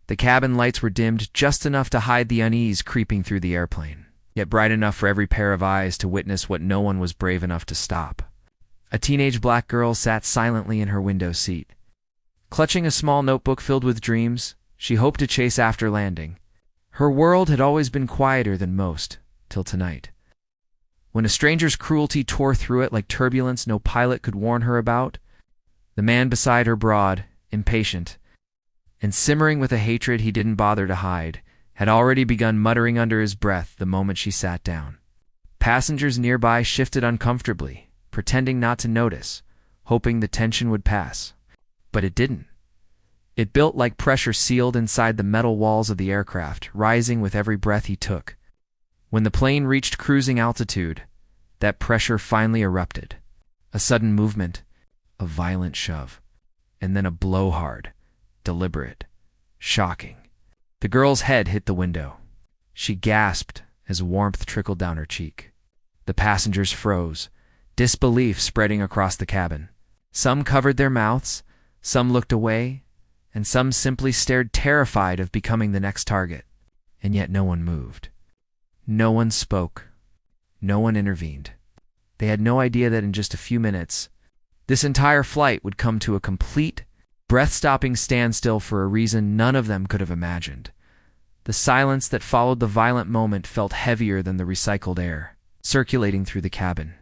The cabin lights were dimmed just enough to hide the unease creeping through the airplane, yet bright enough for every pair of eyes to witness what no one was brave enough to stop. A teenage black girl sat silently in her window seat. Clutching a small notebook filled with dreams, she hoped to chase after landing. Her world had always been quieter than most, till tonight. When a stranger's cruelty tore through it like turbulence no pilot could warn her about, the man beside her, broad, impatient, and simmering with a hatred he didn't bother to hide, had already begun muttering under his breath the moment she sat down. Passengers nearby shifted uncomfortably, pretending not to notice, hoping the tension would pass. But it didn't. It built like pressure sealed inside the metal walls of the aircraft, rising with every breath he took. When the plane reached cruising altitude, that pressure finally erupted. A sudden movement, a violent shove, and then a blowhard, deliberate, shocking. The girl's head hit the window. She gasped as warmth trickled down her cheek. The passengers froze, disbelief spreading across the cabin. Some covered their mouths, some looked away, and some simply stared terrified of becoming the next target. And yet no one moved. No one spoke. No one intervened. They had no idea that in just a few minutes, this entire flight would come to a complete, breath-stopping standstill for a reason none of them could have imagined. The silence that followed the violent moment felt heavier than the recycled air, circulating through the cabin.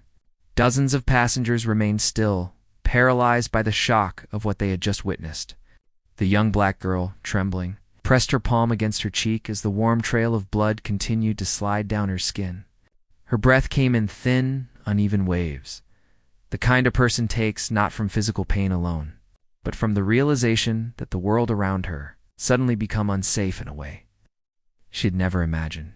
Dozens of passengers remained still, paralyzed by the shock of what they had just witnessed. The young black girl, trembling, pressed her palm against her cheek as the warm trail of blood continued to slide down her skin. Her breath came in thin, uneven waves, the kind a person takes not from physical pain alone, but from the realization that the world around her suddenly become unsafe in a way she had never imagined.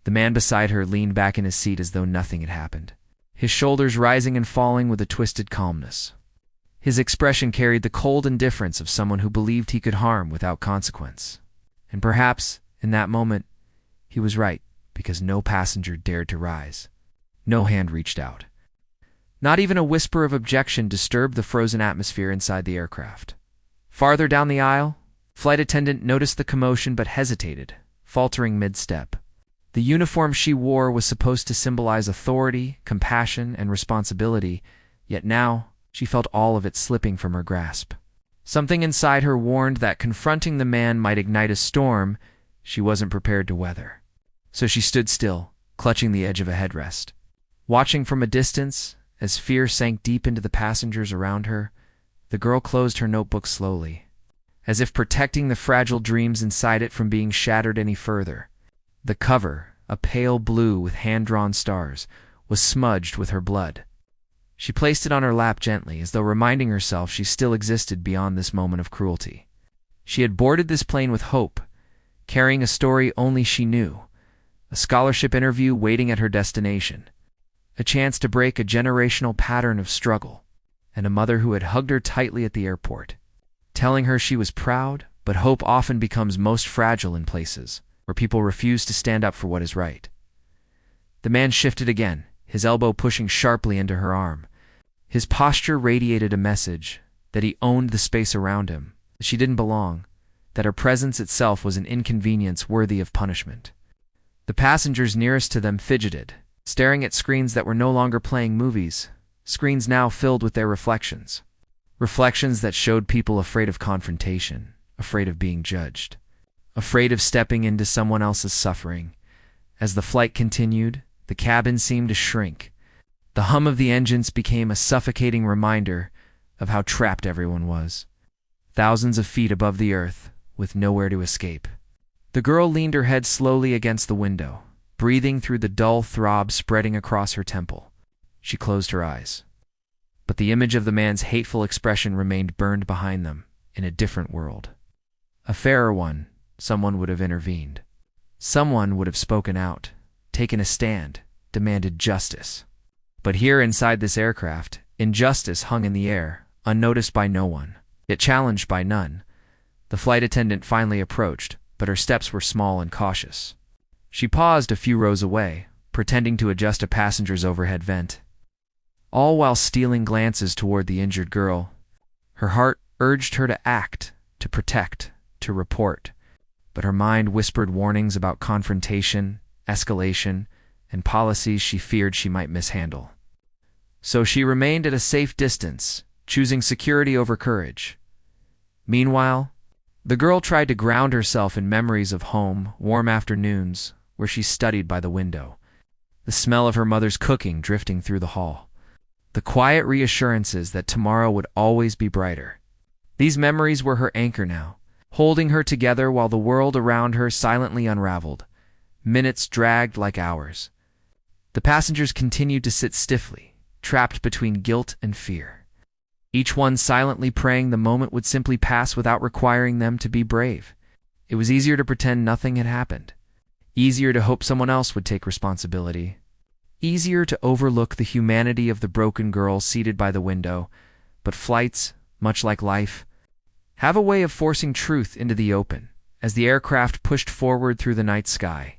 The man beside her leaned back in his seat as though nothing had happened, his shoulders rising and falling with a twisted calmness. His expression carried the cold indifference of someone who believed he could harm without consequence. And perhaps, in that moment, he was right, because no passenger dared to rise. No hand reached out. Not even a whisper of objection disturbed the frozen atmosphere inside the aircraft. Farther down the aisle, flight attendant noticed the commotion but hesitated, faltering mid-step. The uniform she wore was supposed to symbolize authority, compassion, and responsibility, yet now she felt all of it slipping from her grasp. Something inside her warned that confronting the man might ignite a storm she wasn't prepared to weather. So she stood still, clutching the edge of a headrest. Watching from a distance, as fear sank deep into the passengers around her, the girl closed her notebook slowly, as if protecting the fragile dreams inside it from being shattered any further. The cover, a pale blue with hand-drawn stars, was smudged with her blood. She placed it on her lap gently, as though reminding herself she still existed beyond this moment of cruelty. She had boarded this plane with hope, carrying a story only she knew, a scholarship interview waiting at her destination, a chance to break a generational pattern of struggle, and a mother who had hugged her tightly at the airport, telling her she was proud, but hope often becomes most fragile in places where people refuse to stand up for what is right. The man shifted again, his elbow pushing sharply into her arm. His posture radiated a message that he owned the space around him, that she didn't belong, that her presence itself was an inconvenience worthy of punishment. The passengers nearest to them fidgeted, staring at screens that were no longer playing movies, screens now filled with their reflections. Reflections that showed people afraid of confrontation, afraid of being judged, afraid of stepping into someone else's suffering. As the flight continued, the cabin seemed to shrink. The hum of the engines became a suffocating reminder of how trapped everyone was, thousands of feet above the earth, with nowhere to escape. The girl leaned her head slowly against the window, breathing through the dull throb spreading across her temple. She closed her eyes. But the image of the man's hateful expression remained burned behind them, in a different world. A fairer one, someone would have intervened. Someone would have spoken out, taken a stand, demanded justice. But here inside this aircraft, injustice hung in the air, unnoticed by no one, yet challenged by none. The flight attendant finally approached, but her steps were small and cautious. She paused a few rows away, pretending to adjust a passenger's overhead vent, all while stealing glances toward the injured girl. Her heart urged her to act, to protect, to report, but her mind whispered warnings about confrontation, escalation, and policies she feared she might mishandle. So she remained at a safe distance, choosing security over courage. Meanwhile, the girl tried to ground herself in memories of home, warm afternoons, where she studied by the window, the smell of her mother's cooking drifting through the hall, the quiet reassurances that tomorrow would always be brighter. These memories were her anchor now, holding her together while the world around her silently unraveled. Minutes dragged like hours. The passengers continued to sit stiffly, trapped between guilt and fear, each one silently praying the moment would simply pass without requiring them to be brave. It was easier to pretend nothing had happened, easier to hope someone else would take responsibility, easier to overlook the humanity of the broken girl seated by the window. But flights, much like life, have a way of forcing truth into the open. As the aircraft pushed forward through the night sky,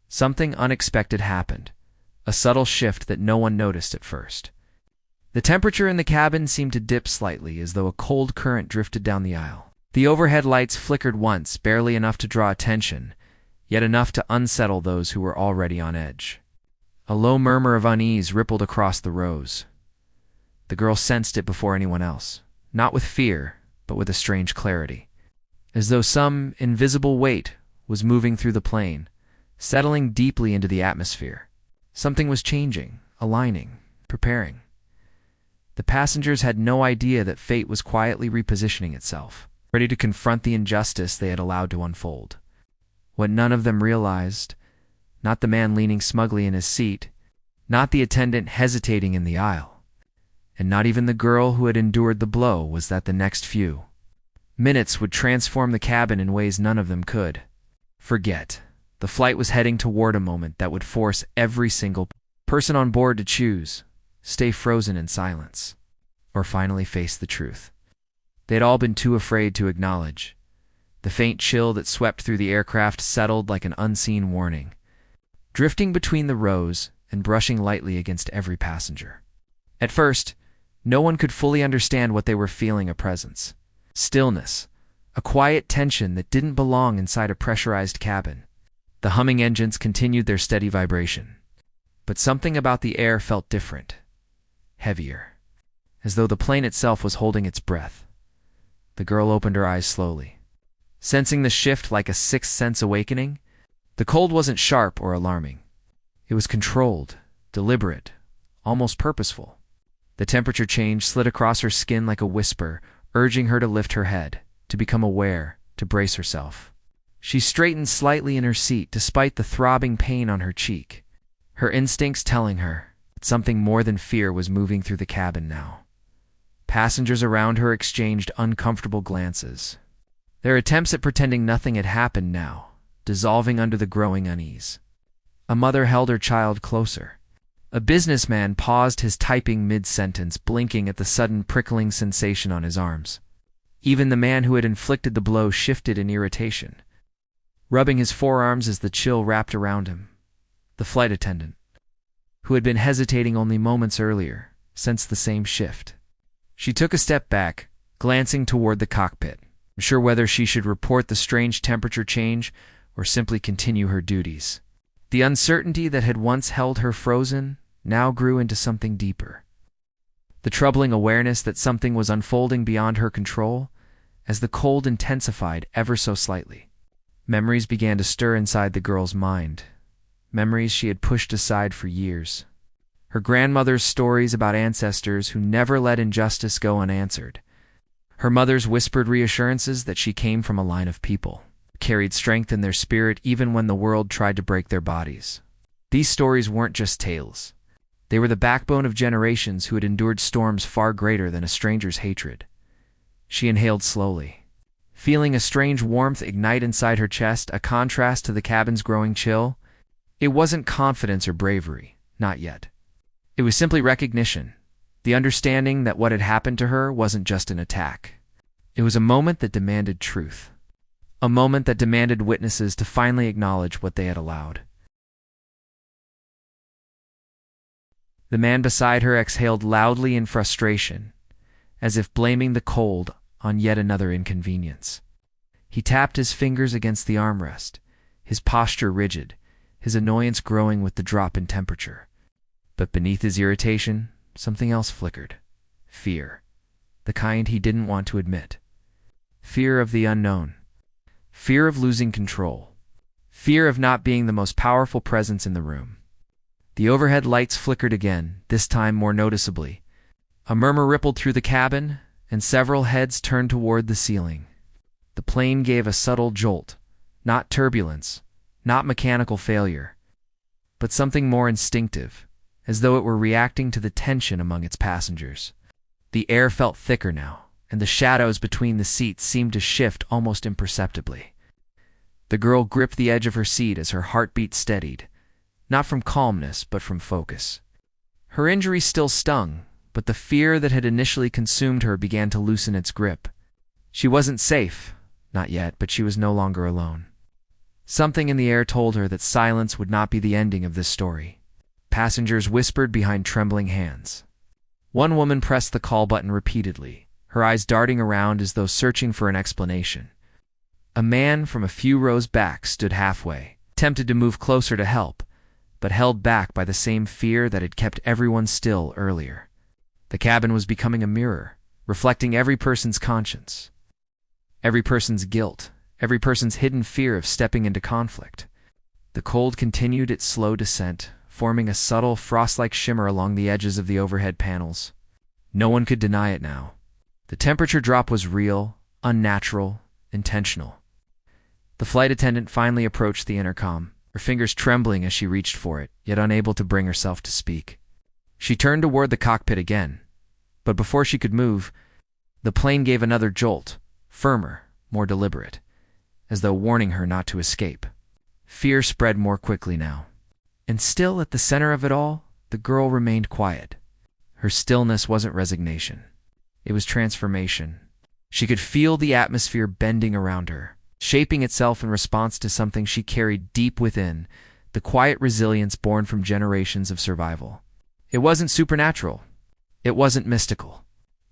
something unexpected happened, a subtle shift that no one noticed at first. The temperature in the cabin seemed to dip slightly, as though a cold current drifted down the aisle. The overhead lights flickered once, barely enough to draw attention, yet enough to unsettle those who were already on edge. A low murmur of unease rippled across the rows. The girl sensed it before anyone else, not with fear, but with a strange clarity, as though some invisible weight was moving through the plane, settling deeply into the atmosphere. Something was changing, aligning, preparing. The passengers had no idea that fate was quietly repositioning itself, ready to confront the injustice they had allowed to unfold. What none of them realized, not the man leaning smugly in his seat, not the attendant hesitating in the aisle, and not even the girl who had endured the blow, was that the next few minutes would transform the cabin in ways none of them could forget. The flight was heading toward a moment that would force every single person on board to choose: stay frozen in silence, or finally face the truth they'd all been too afraid to acknowledge. The faint chill that swept through the aircraft settled like an unseen warning, drifting between the rows and brushing lightly against every passenger. At first, no one could fully understand what they were feeling: a presence, stillness, a quiet tension that didn't belong inside a pressurized cabin. The humming engines continued their steady vibration, but something about the air felt different, heavier, as though the plane itself was holding its breath. The girl opened her eyes slowly, sensing the shift like a sixth sense awakening. The cold wasn't sharp or alarming. It was controlled, deliberate, almost purposeful. The temperature change slid across her skin like a whisper, urging her to lift her head, to become aware, to brace herself. She straightened slightly in her seat despite the throbbing pain on her cheek, her instincts telling her that something more than fear was moving through the cabin now. Passengers around her exchanged uncomfortable glances, their attempts at pretending nothing had happened now dissolving under the growing unease. A mother held her child closer. A businessman paused his typing mid-sentence, blinking at the sudden prickling sensation on his arms. Even the man who had inflicted the blow shifted in irritation, rubbing his forearms as the chill wrapped around him. The flight attendant, who had been hesitating only moments earlier, sensed the same shift. She took a step back, glancing toward the cockpit, unsure whether she should report the strange temperature change or simply continue her duties. The uncertainty that had once held her frozen now grew into something deeper. The troubling awareness that something was unfolding beyond her control, as the cold intensified ever so slightly. Memories began to stir inside the girl's mind, memories she had pushed aside for years. Her grandmother's stories about ancestors who never let injustice go unanswered. Her mother's whispered reassurances that she came from a line of people who carried strength in their spirit even when the world tried to break their bodies. These stories weren't just tales. They were the backbone of generations who had endured storms far greater than a stranger's hatred. She inhaled slowly, feeling a strange warmth ignite inside her chest, a contrast to the cabin's growing chill. It wasn't confidence or bravery, not yet. It was simply recognition, the understanding that what had happened to her wasn't just an attack. It was a moment that demanded truth, a moment that demanded witnesses to finally acknowledge what they had allowed. The man beside her exhaled loudly in frustration, as if blaming the cold on yet another inconvenience. He tapped his fingers against the armrest, his posture rigid, his annoyance growing with the drop in temperature. But beneath his irritation, something else flickered. Fear. The kind he didn't want to admit. Fear of the unknown. Fear of losing control. Fear of not being the most powerful presence in the room. The overhead lights flickered again, this time more noticeably. A murmur rippled through the cabin, and several heads turned toward the ceiling. The plane gave a subtle jolt. Not turbulence, not mechanical failure, but something more instinctive, as though it were reacting to the tension among its passengers. The air felt thicker now, and the shadows between the seats seemed to shift almost imperceptibly. The girl gripped the edge of her seat as her heartbeat steadied, not from calmness, but from focus. Her injury still stung, but the fear that had initially consumed her began to loosen its grip. She wasn't safe, not yet, but she was no longer alone. Something in the air told her that silence would not be the ending of this story. Passengers whispered behind trembling hands. One woman pressed the call button repeatedly, her eyes darting around as though searching for an explanation. A man from a few rows back stood halfway, tempted to move closer to help, but held back by the same fear that had kept everyone still earlier. The cabin was becoming a mirror, reflecting every person's conscience, every person's guilt, every person's hidden fear of stepping into conflict. The cold continued its slow descent, forming a subtle, frost-like shimmer along the edges of the overhead panels. No one could deny it now. The temperature drop was real, unnatural, intentional. The flight attendant finally approached the intercom, her fingers trembling as she reached for it, yet unable to bring herself to speak. She turned toward the cockpit again, but before she could move, the plane gave another jolt, firmer, more deliberate, as though warning her not to escape. Fear spread more quickly now. And still at the center of it all, the girl remained quiet. Her stillness wasn't resignation. It was transformation. She could feel the atmosphere bending around her, shaping itself in response to something she carried deep within, the quiet resilience born from generations of survival. It wasn't supernatural. It wasn't mystical.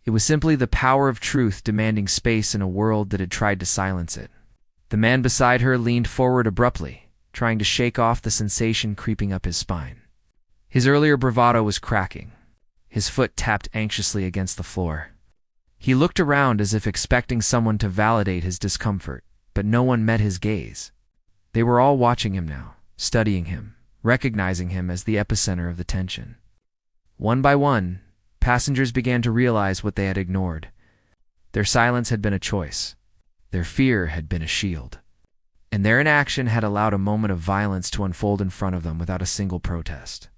It was simply the power of truth demanding space in a world that had tried to silence it. The man beside her leaned forward abruptly, trying to shake off the sensation creeping up his spine. His earlier bravado was cracking. His foot tapped anxiously against the floor. He looked around as if expecting someone to validate his discomfort, but no one met his gaze. They were all watching him now, studying him, recognizing him as the epicenter of the tension. One by one, passengers began to realize what they had ignored. Their silence had been a choice. Their fear had been a shield. And their inaction had allowed a moment of violence to unfold in front of them without a single protest.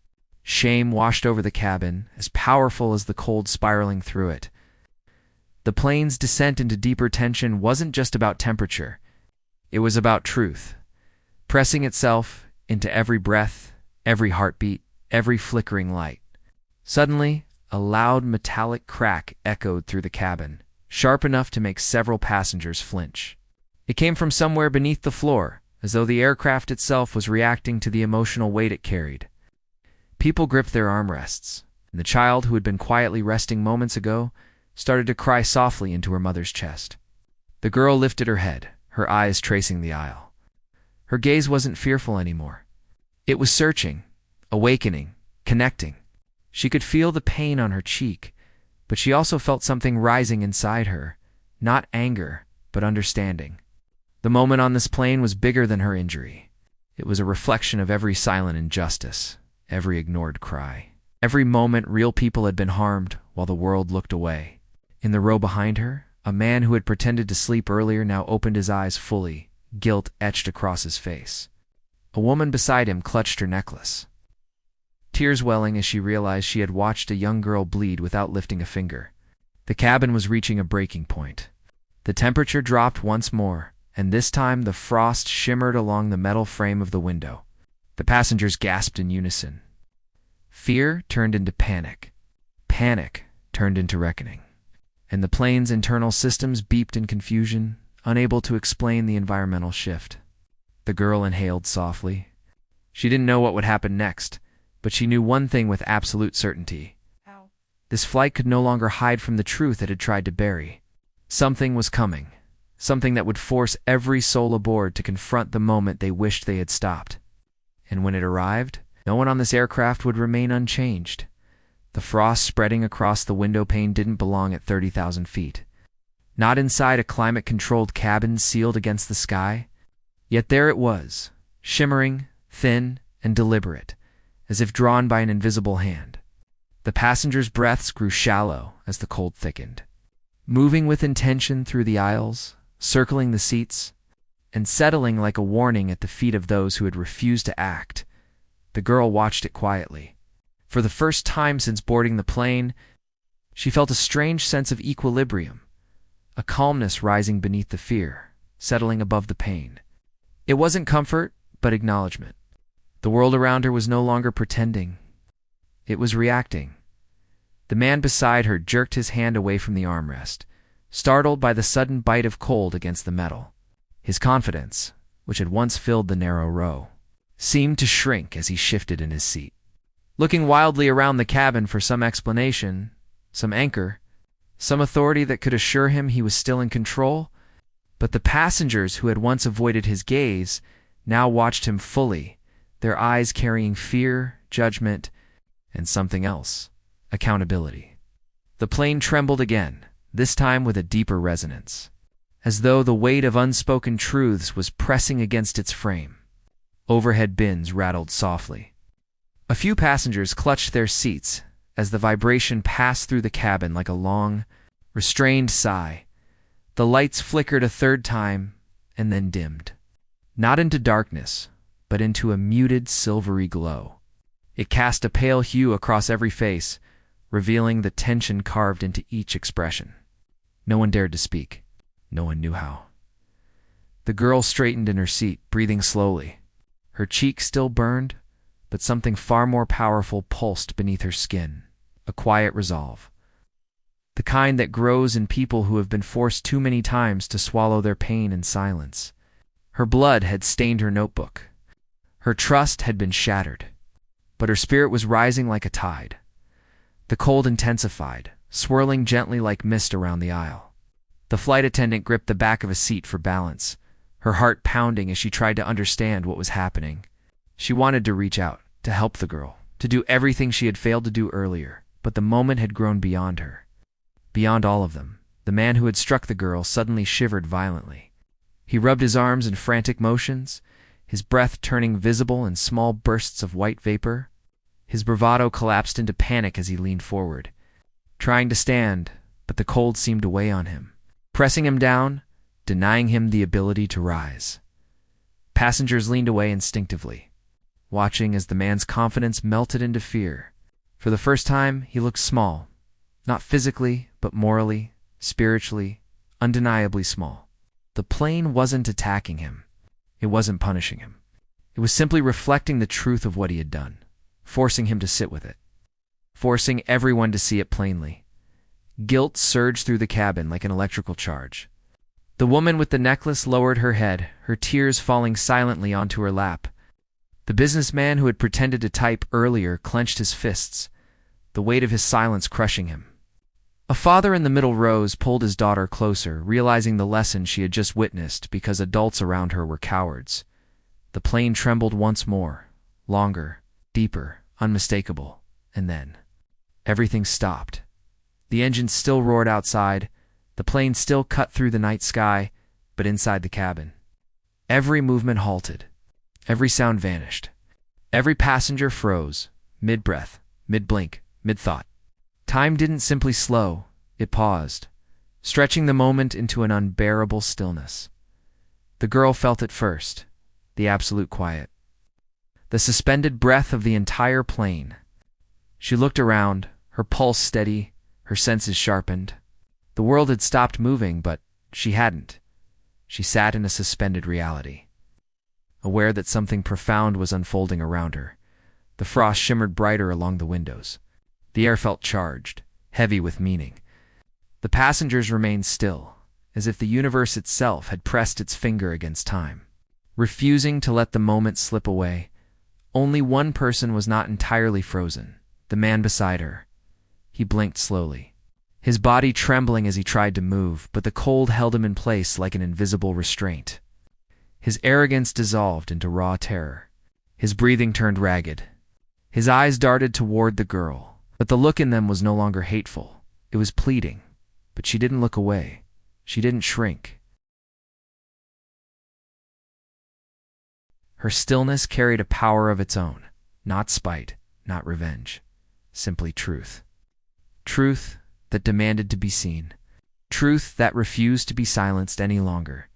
Shame washed over the cabin, as powerful as the cold spiraling through it. The plane's descent into deeper tension wasn't just about temperature. It was about truth, pressing itself into every breath, every heartbeat, every flickering light. Suddenly, a loud metallic crack echoed through the cabin, sharp enough to make several passengers flinch. It came from somewhere beneath the floor, as though the aircraft itself was reacting to the emotional weight it carried. People gripped their armrests, and the child who had been quietly resting moments ago started to cry softly into her mother's chest. The girl lifted her head, her eyes tracing the aisle. Her gaze wasn't fearful anymore. It was searching, awakening, connecting. She could feel the pain on her cheek, but she also felt something rising inside her, not anger, but understanding. The moment on this plane was bigger than her injury. It was a reflection of every silent injustice, every ignored cry. Every moment real people had been harmed while the world looked away. In the row behind her, a man who had pretended to sleep earlier now opened his eyes fully, guilt etched across his face. A woman beside him clutched her necklace, tears welling as she realized she had watched a young girl bleed without lifting a finger. The cabin was reaching a breaking point. The temperature dropped once more, and this time the frost shimmered along the metal frame of the window. The passengers gasped in unison. Fear turned into panic. Panic turned into reckoning. And the plane's internal systems beeped in confusion, unable to explain the environmental shift. The girl inhaled softly. She didn't know what would happen next, but she knew one thing with absolute certainty. This flight could no longer hide from the truth it had tried to bury. Something was coming. something that would force every soul aboard to confront the moment they wished they had stopped. And when it arrived, no one on this aircraft would remain unchanged. The frost spreading across the window pane didn't belong at 30,000 feet. Not inside a climate-controlled cabin sealed against the sky. Yet there it was, shimmering, thin, and deliberate, as if drawn by an invisible hand. The passengers' breaths grew shallow as the cold thickened. Moving with intention through the aisles, circling the seats, and settling like a warning at the feet of those who had refused to act, the girl watched it quietly. For the first time since boarding the plane, she felt a strange sense of equilibrium, a calmness rising beneath the fear, settling above the pain. It wasn't comfort, but acknowledgement. The world around her was no longer pretending. It was reacting. The man beside her jerked his hand away from the armrest, startled by the sudden bite of cold against the metal. His confidence, which had once filled the narrow row, seemed to shrink as he shifted in his seat. Looking wildly around the cabin for some explanation, some anchor, some authority that could assure him he was still in control, but the passengers who had once avoided his gaze now watched him fully, their eyes carrying fear, judgment, and something else, accountability. The plane trembled again, this time with a deeper resonance, as though the weight of unspoken truths was pressing against its frame. Overhead bins rattled softly. A few passengers clutched their seats as the vibration passed through the cabin like a long, restrained sigh. The lights flickered a third time and then dimmed. Not into darkness, but into a muted, silvery glow. It cast a pale hue across every face, revealing the tension carved into each expression. No one dared to speak. No one knew how. The girl straightened in her seat, breathing slowly. Her cheek still burned, but something far more powerful pulsed beneath her skin, a quiet resolve. The kind that grows in people who have been forced too many times to swallow their pain in silence. Her blood had stained her notebook. Her trust had been shattered, but her spirit was rising like a tide. The cold intensified, swirling gently like mist around the aisle. The flight attendant gripped the back of a seat for balance, her heart pounding as she tried to understand what was happening. She wanted to reach out, to help the girl, to do everything she had failed to do earlier, but the moment had grown beyond her. Beyond all of them, the man who had struck the girl suddenly shivered violently. He rubbed his arms in frantic motions, his breath turning visible in small bursts of white vapor. His bravado collapsed into panic as he leaned forward, trying to stand, but the cold seemed to weigh on him, pressing him down, denying him the ability to rise. Passengers leaned away instinctively, watching as the man's confidence melted into fear. For the first time, he looked small, not physically, but morally, spiritually, undeniably small. The plane wasn't attacking him. It wasn't punishing him. It was simply reflecting the truth of what he had done, forcing him to sit with it, forcing everyone to see it plainly. Guilt surged through the cabin like an electrical charge. The woman with the necklace lowered her head, her tears falling silently onto her lap. The businessman who had pretended to type earlier clenched his fists, the weight of his silence crushing him. A father in the middle rows pulled his daughter closer, realizing the lesson she had just witnessed because adults around her were cowards. The plane trembled once more, longer, deeper, unmistakable, and then everything stopped. The engine still roared outside, the plane still cut through the night sky, but inside the cabin, every movement halted, every sound vanished. Every passenger froze, mid-breath, mid-blink, mid-thought. Time didn't simply slow, it paused, stretching the moment into an unbearable stillness. The girl felt it first, the absolute quiet, the suspended breath of the entire plane. She looked around, her pulse steady, her senses sharpened. The world had stopped moving, but she hadn't. She sat in a suspended reality, aware that something profound was unfolding around her. The frost shimmered brighter along the windows. The air felt charged, heavy with meaning. The passengers remained still, as if the universe itself had pressed its finger against time, refusing to let the moment slip away. Only one person was not entirely frozen, the man beside her. He blinked slowly, his body trembling as he tried to move, but the cold held him in place like an invisible restraint. His arrogance dissolved into raw terror. His breathing turned ragged. His eyes darted toward the girl, but the look in them was no longer hateful. It was pleading, but she didn't look away. She didn't shrink. Her stillness carried a power of its own, not spite, not revenge, simply truth. Truth that demanded to be seen. Truth that refused to be silenced any longer.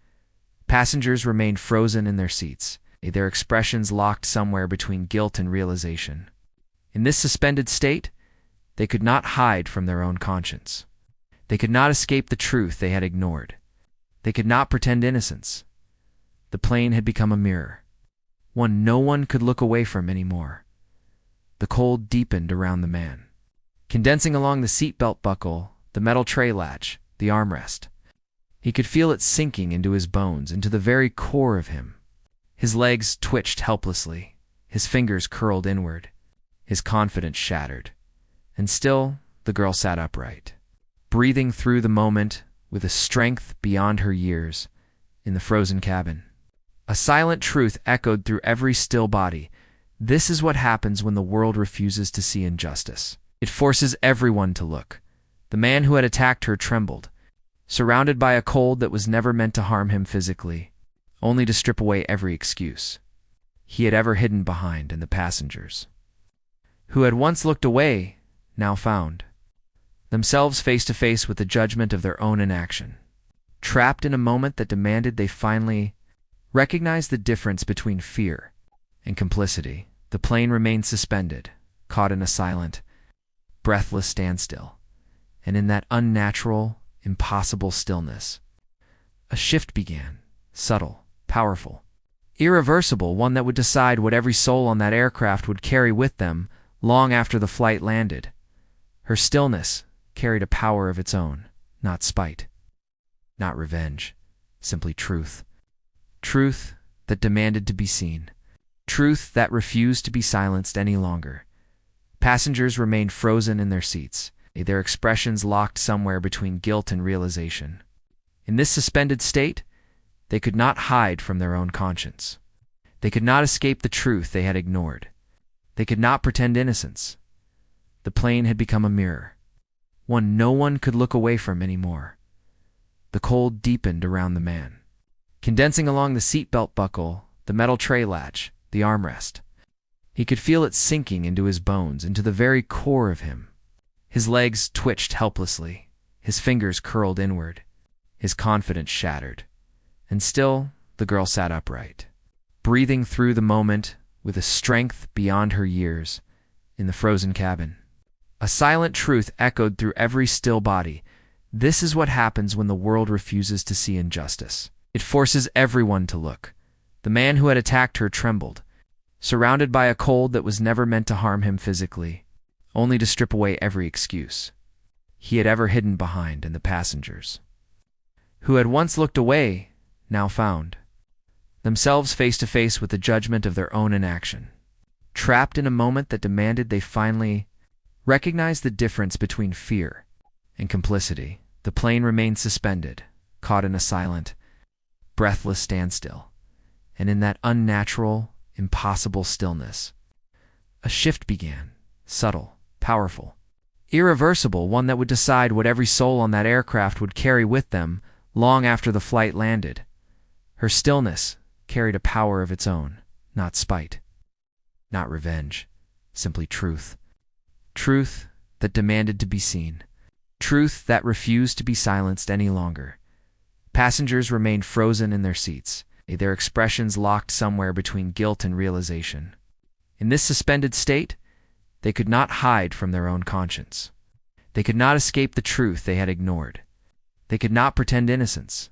Passengers remained frozen in their seats, their expressions locked somewhere between guilt and realization. In this suspended state, they could not hide from their own conscience. They could not escape the truth they had ignored. They could not pretend innocence. The plane had become a mirror, one no one could look away from anymore. The cold deepened around the man, condensing along the seatbelt buckle, the metal tray latch, the armrest. He could feel it sinking into his bones, into the very core of him. His legs twitched helplessly, his fingers curled inward, his confidence shattered. And still, the girl sat upright, breathing through the moment with a strength beyond her years, in the frozen cabin. A silent truth echoed through every still body. This is what happens when the world refuses to see injustice. It forces everyone to look. The man who had attacked her trembled, surrounded by a cold that was never meant to harm him physically, only to strip away every excuse he had ever hidden behind. And the passengers, who had once looked away, now found themselves face to face with the judgment of their own inaction. Trapped in a moment that demanded they finally recognize the difference between fear and complicity, the plane remained suspended, caught in a silent, breathless standstill. And in that unnatural, impossible stillness, a shift began, subtle, powerful, irreversible, one that would decide what every soul on that aircraft would carry with them long after the flight landed. Her stillness carried a power of its own, not spite, not revenge, simply truth. Truth that demanded to be seen. Truth that refused to be silenced any longer. Passengers remained frozen in their seats, their expressions locked somewhere between guilt and realization. In this suspended state, they could not hide from their own conscience. They could not escape the truth they had ignored. They could not pretend innocence. The plane had become a mirror, one no one could look away from anymore. The cold deepened around the man, condensing along the seatbelt buckle, the metal tray latch, the armrest. He could feel it sinking into his bones, into the very core of him. His legs twitched helplessly, his fingers curled inward, his confidence shattered. And still, the girl sat upright, breathing through the moment with a strength beyond her years, in the frozen cabin. A silent truth echoed through every still body. This is what happens when the world refuses to see injustice. It forces everyone to look. The man who had attacked her trembled, surrounded by a cold that was never meant to harm him physically, only to strip away every excuse he had ever hidden behind. And the passengers, who had once looked away, now found themselves face to face with the judgment of their own inaction. Trapped in a moment that demanded they finally recognize the difference between fear and complicity, the plane remained suspended, caught in a silent, breathless standstill. And in that unnatural, impossible stillness, a shift began, subtle, powerful, irreversible, one that would decide what every soul on that aircraft would carry with them long after the flight landed. Her stillness carried a power of its own, not spite, not revenge, simply truth. Truth that demanded to be seen. Truth that refused to be silenced any longer. Passengers remained frozen in their seats, their expressions locked somewhere between guilt and realization. In this suspended state, they could not hide from their own conscience. They could not escape the truth they had ignored. They could not pretend innocence.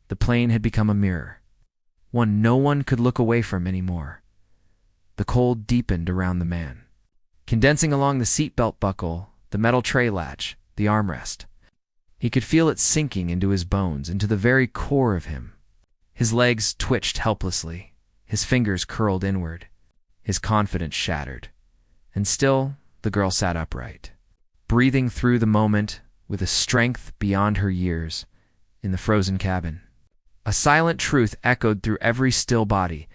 The plane had become a mirror, one no one could look away from anymore. The cold deepened around the man, condensing along the seatbelt buckle, the metal tray latch, the armrest. He could feel it sinking into his bones, into the very core of him. His legs twitched helplessly, his fingers curled inward, his confidence shattered. And still, the girl sat upright, breathing through the moment with a strength beyond her years, in the frozen cabin. A silent truth echoed through every still body.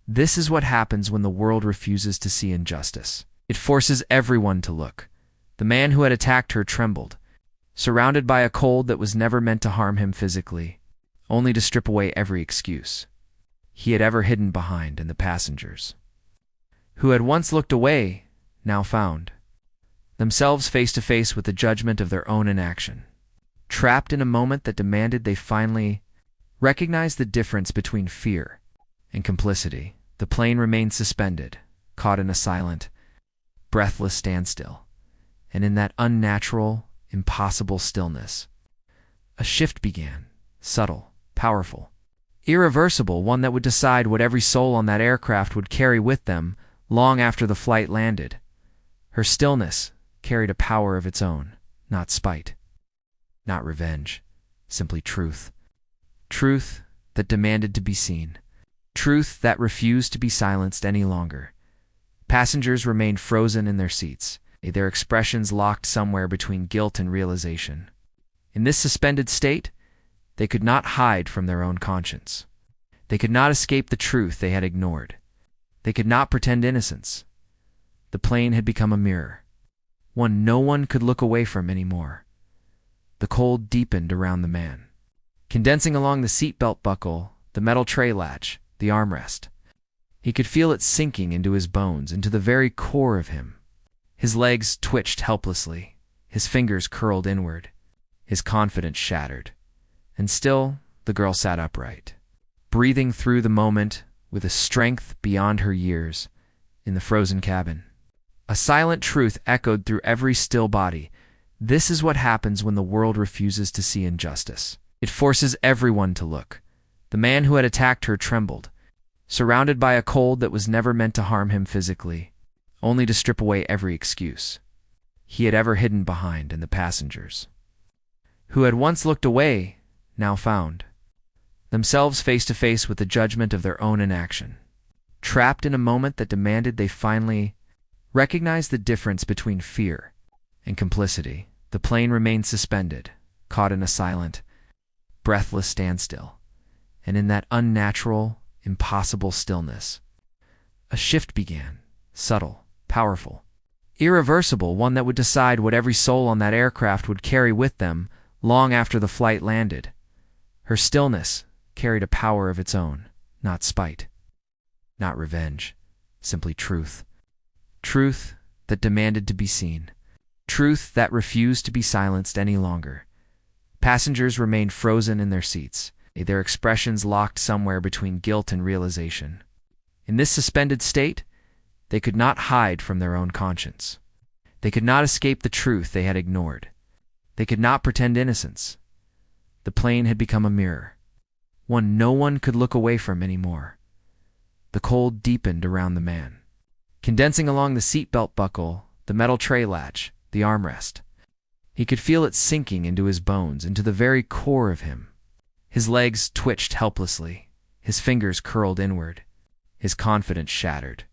This is what happens when the world refuses to see injustice. It forces everyone to look. The man who had attacked her trembled, surrounded by a cold that was never meant to harm him physically, only to strip away every excuse he had ever hidden behind in the passengers, who had once looked away, now found themselves face to face with the judgment of their own inaction. Trapped in a moment that demanded they finally recognize the difference between fear and complicity, the plane remained suspended, caught in a silent, breathless standstill. And in that unnatural, impossible stillness, a shift began, subtle, powerful, irreversible, one that would decide what every soul on that aircraft would carry with them long after the flight landed. Her stillness carried a power of its own, not spite, not revenge, simply truth. Truth that demanded to be seen. Truth that refused to be silenced any longer. Passengers remained frozen in their seats, their expressions locked somewhere between guilt and realization. In this suspended state, they could not hide from their own conscience. They could not escape the truth they had ignored. They could not pretend innocence. The plane had become a mirror, one no one could look away from anymore. The cold deepened around the man, condensing along the seatbelt buckle, the metal tray latch, the armrest. He could feel it sinking into his bones, into the very core of him. His legs twitched helplessly, his fingers curled inward, his confidence shattered. And still, the girl sat upright, breathing through the moment with a strength beyond her years, in the frozen cabin. A silent truth echoed through every still body. This is what happens when the world refuses to see injustice. It forces everyone to look. The man who had attacked her trembled, surrounded by a cold that was never meant to harm him physically, only to strip away every excuse he had ever hidden behind in the passengers, who had once looked away, now found themselves face to face with the judgment of their own inaction. Trapped in a moment that demanded they finally recognize the difference between fear and complicity, the plane remained suspended, caught in a silent, breathless standstill. And in that unnatural, impossible stillness, a shift began, subtle, powerful, irreversible, one that would decide what every soul on that aircraft would carry with them long after the flight landed. Her stillness carried a power of its own, not spite, not revenge, simply truth. Truth that demanded to be seen. Truth that refused to be silenced any longer. Passengers remained frozen in their seats, their expressions locked somewhere between guilt and realization. In this suspended state, they could not hide from their own conscience. They could not escape the truth they had ignored. They could not pretend innocence. The plane had become a mirror, one no one could look away from anymore. The cold deepened around the man, condensing along the seatbelt buckle, the metal tray latch, the armrest. He could feel it sinking into his bones, into the very core of him. His legs twitched helplessly, his fingers curled inward, his confidence shattered.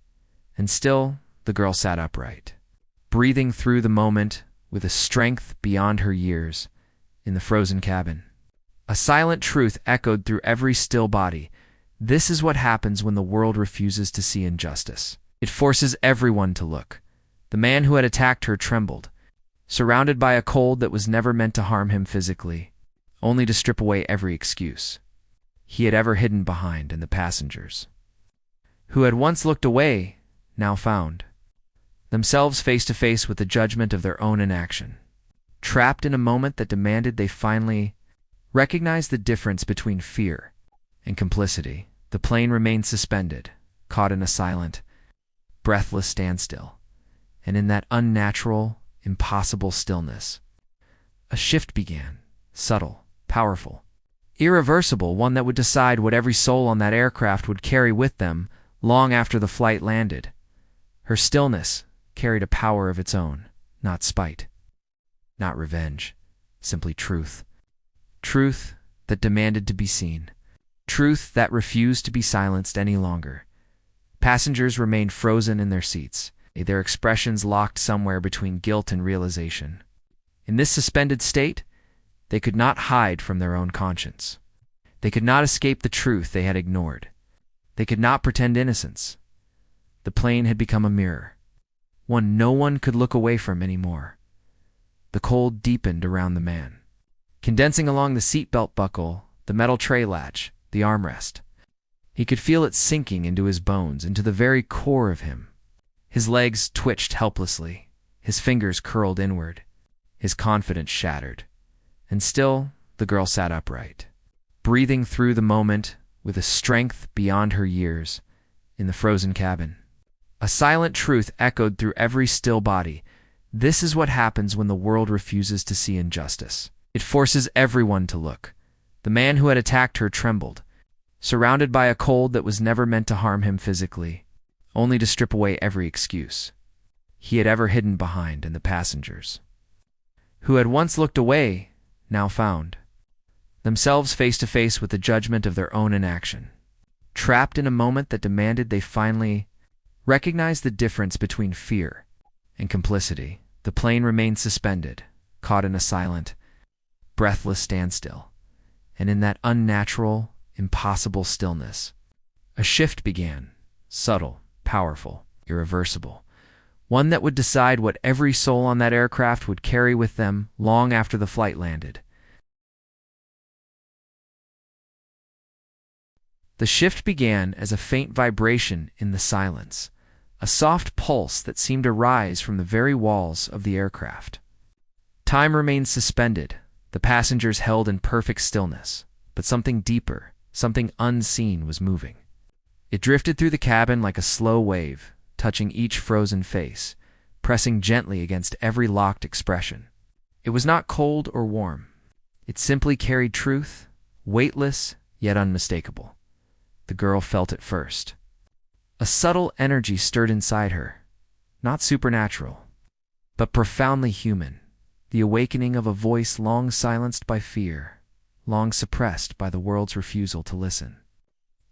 And still, the girl sat upright, breathing through the moment with a strength beyond her years, in the frozen cabin. A silent truth echoed through every still body. This is what happens when the world refuses to see injustice. It forces everyone to look. The man who had attacked her trembled, surrounded by a cold that was never meant to harm him physically, only to strip away every excuse he had ever hidden behind in the passengers, who had once looked away, now found themselves face to face with the judgment of their own inaction. Trapped in a moment that demanded they finally recognize the difference between fear and complicity, the plane remained suspended, caught in a silent, breathless standstill. And in that unnatural, impossible stillness, a shift began, subtle, powerful, irreversible, one that would decide what every soul on that aircraft would carry with them long after the flight landed. Her stillness carried a power of its own, not spite, not revenge, simply truth. Truth that demanded to be seen. Truth that refused to be silenced any longer. Passengers remained frozen in their seats, their expressions locked somewhere between guilt and realization. In this suspended state, they could not hide from their own conscience. They could not escape the truth they had ignored. They could not pretend innocence. The plane had become a mirror, one no one could look away from anymore. The cold deepened around the man, condensing along the seatbelt buckle, the metal tray latch, the armrest. He could feel it sinking into his bones, into the very core of him. His legs twitched helplessly, his fingers curled inward, his confidence shattered. And still, the girl sat upright, breathing through the moment with a strength beyond her years, in the frozen cabin. A silent truth echoed through every still body. This is what happens when the world refuses to see injustice. It forces everyone to look. The man who had attacked her trembled, surrounded by a cold that was never meant to harm him physically, only to strip away every excuse he had ever hidden behind. And the passengers, who had once looked away, now found themselves face to face with the judgment of their own inaction. Trapped in a moment that demanded they finally recognize the difference between fear and complicity, the plane remained suspended, caught in a silent, breathless standstill. And in that unnatural, impossible stillness, a shift began, subtle, powerful, irreversible, one that would decide what every soul on that aircraft would carry with them long after the flight landed. The shift began as a faint vibration in the silence, a soft pulse that seemed to rise from the very walls of the aircraft. Time remained suspended, the passengers held in perfect stillness, but something deeper, something unseen was moving. It drifted through the cabin like a slow wave, touching each frozen face, pressing gently against every locked expression. It was not cold or warm. It simply carried truth, weightless yet unmistakable. The girl felt it first. A subtle energy stirred inside her, not supernatural, but profoundly human, the awakening of a voice long silenced by fear, long suppressed by the world's refusal to listen.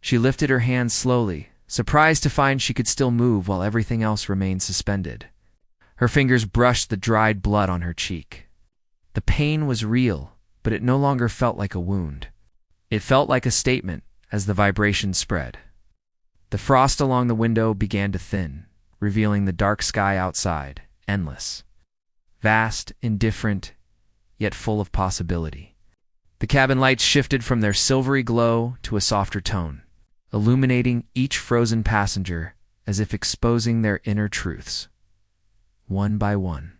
She lifted her hands slowly, surprised to find she could still move while everything else remained suspended. Her fingers brushed the dried blood on her cheek. The pain was real, but it no longer felt like a wound. It felt like a statement as the vibration spread. The frost along the window began to thin, revealing the dark sky outside, endless, vast, indifferent, yet full of possibility. The cabin lights shifted from their silvery glow to a softer tone, illuminating each frozen passenger as if exposing their inner truths. One by one,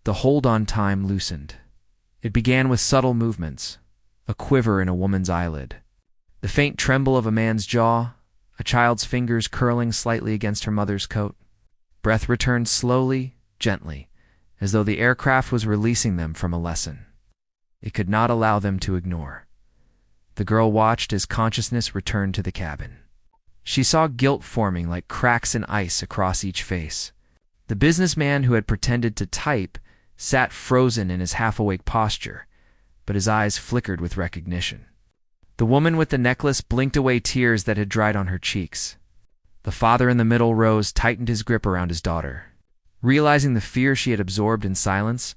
the hold on time loosened. It began with subtle movements, a quiver in a woman's eyelid, the faint tremble of a man's jaw, a child's fingers curling slightly against her mother's coat. Breath returned slowly, gently, as though the aircraft was releasing them from a lesson it could not allow them to ignore. The girl watched as consciousness returned to the cabin. She saw guilt forming like cracks in ice across each face. The businessman who had pretended to type sat frozen in his half-awake posture, but his eyes flickered with recognition. The woman with the necklace blinked away tears that had dried on her cheeks. The father in the middle rows tightened his grip around his daughter, realizing the fear she had absorbed in silence,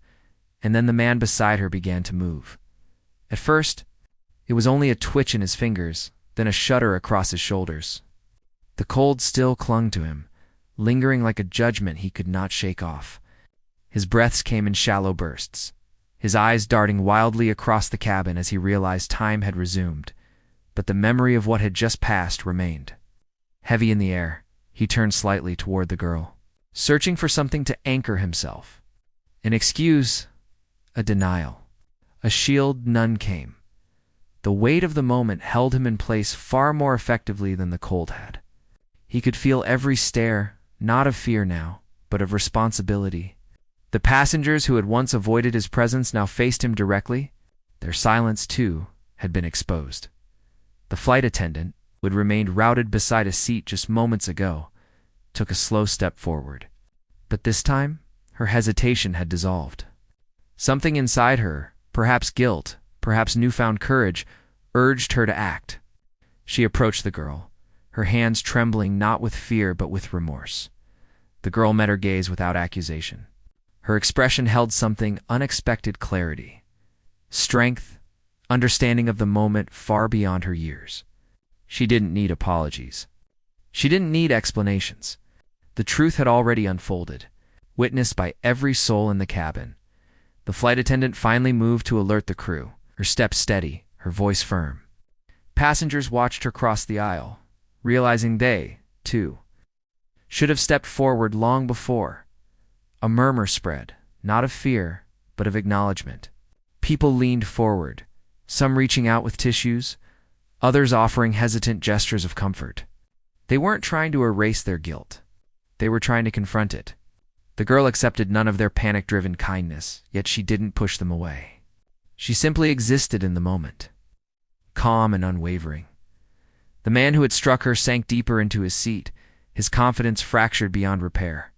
and then the man beside her began to move. At first, it was only a twitch in his fingers, then a shudder across his shoulders. The cold still clung to him, lingering like a judgment he could not shake off. His breaths came in shallow bursts, his eyes darting wildly across the cabin as he realized time had resumed, but the memory of what had just passed remained. Heavy in the air, he turned slightly toward the girl, searching for something to anchor himself. An excuse, a denial, a shield. None came. The weight of the moment held him in place far more effectively than the cold had. He could feel every stare, not of fear now, but of responsibility. The passengers who had once avoided his presence now faced him directly. Their silence, too, had been exposed. The flight attendant, who had remained routed beside a seat just moments ago, took a slow step forward. But this time, her hesitation had dissolved. Something inside her, perhaps guilt, perhaps newfound courage, urged her to act. She approached the girl, her hands trembling not with fear but with remorse. The girl met her gaze without accusation. Her expression held something unexpected clarity, strength, understanding of the moment far beyond her years. She didn't need apologies. She didn't need explanations. The truth had already unfolded, witnessed by every soul in the cabin. The flight attendant finally moved to alert the crew, her step steady, her voice firm. Passengers watched her cross the aisle, realizing they, too, should have stepped forward long before. A murmur spread, not of fear, but of acknowledgement. People leaned forward, some reaching out with tissues, others offering hesitant gestures of comfort. They weren't trying to erase their guilt. They were trying to confront it. The girl accepted none of their panic-driven kindness, yet she didn't push them away. She simply existed in the moment, calm and unwavering. The man who had struck her sank deeper into his seat, his confidence fractured beyond repair.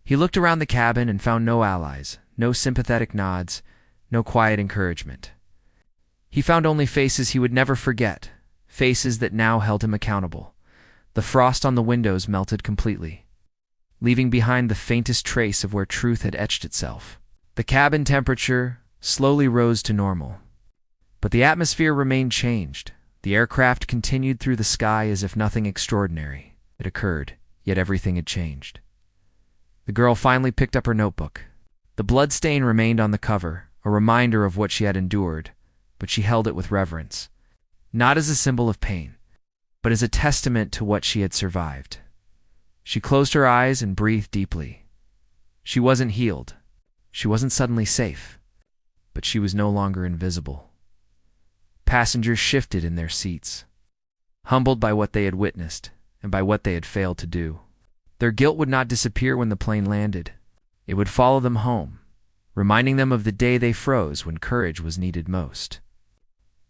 He looked around the cabin and found no allies, no sympathetic nods, no quiet encouragement. He found only faces he would never forget, faces that now held him accountable. The frost on the windows melted completely, leaving behind the faintest trace of where truth had etched itself. The cabin temperature slowly rose to normal, but the atmosphere remained changed. The aircraft continued through the sky as if nothing extraordinary had occurred, yet everything had changed. The girl finally picked up her notebook. The blood stain remained on the cover, a reminder of what she had endured, but she held it with reverence, not as a symbol of pain, but as a testament to what she had survived. She closed her eyes and breathed deeply. She wasn't healed. She wasn't suddenly safe, but she was no longer invisible. Passengers shifted in their seats, humbled by what they had witnessed and by what they had failed to do. Their guilt would not disappear when the plane landed. It would follow them home, reminding them of the day they froze when courage was needed most.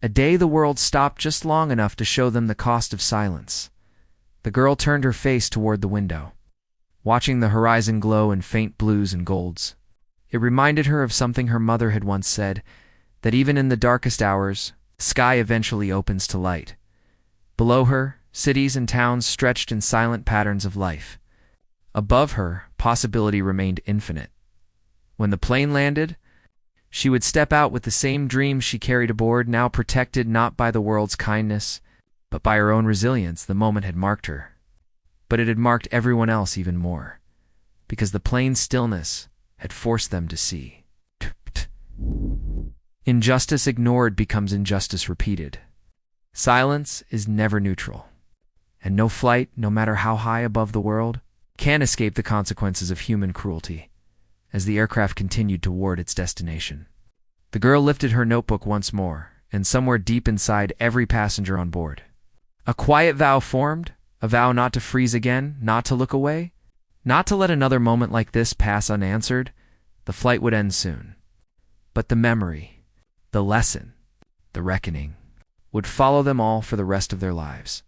A day the world stopped just long enough to show them the cost of silence. The girl turned her face toward the window, watching the horizon glow in faint blues and golds. It reminded her of something her mother had once said, that even in the darkest hours, sky eventually opens to light. Below her, cities and towns stretched in silent patterns of life. Above her, possibility remained infinite. When the plane landed, she would step out with the same dreams she carried aboard, now protected not by the world's kindness, but by her own resilience. The moment had marked her, but it had marked everyone else even more, because the plane's stillness had forced them to see. Injustice ignored becomes injustice repeated. Silence is never neutral, and no flight, no matter how high above the world, can escape the consequences of human cruelty. As the aircraft continued toward its destination, the girl lifted her notebook once more, and somewhere deep inside every passenger on board, a quiet vow formed, a vow not to freeze again, not to look away, not to let another moment like this pass unanswered. The flight would end soon, but the memory, the lesson, the reckoning would follow them all for the rest of their lives.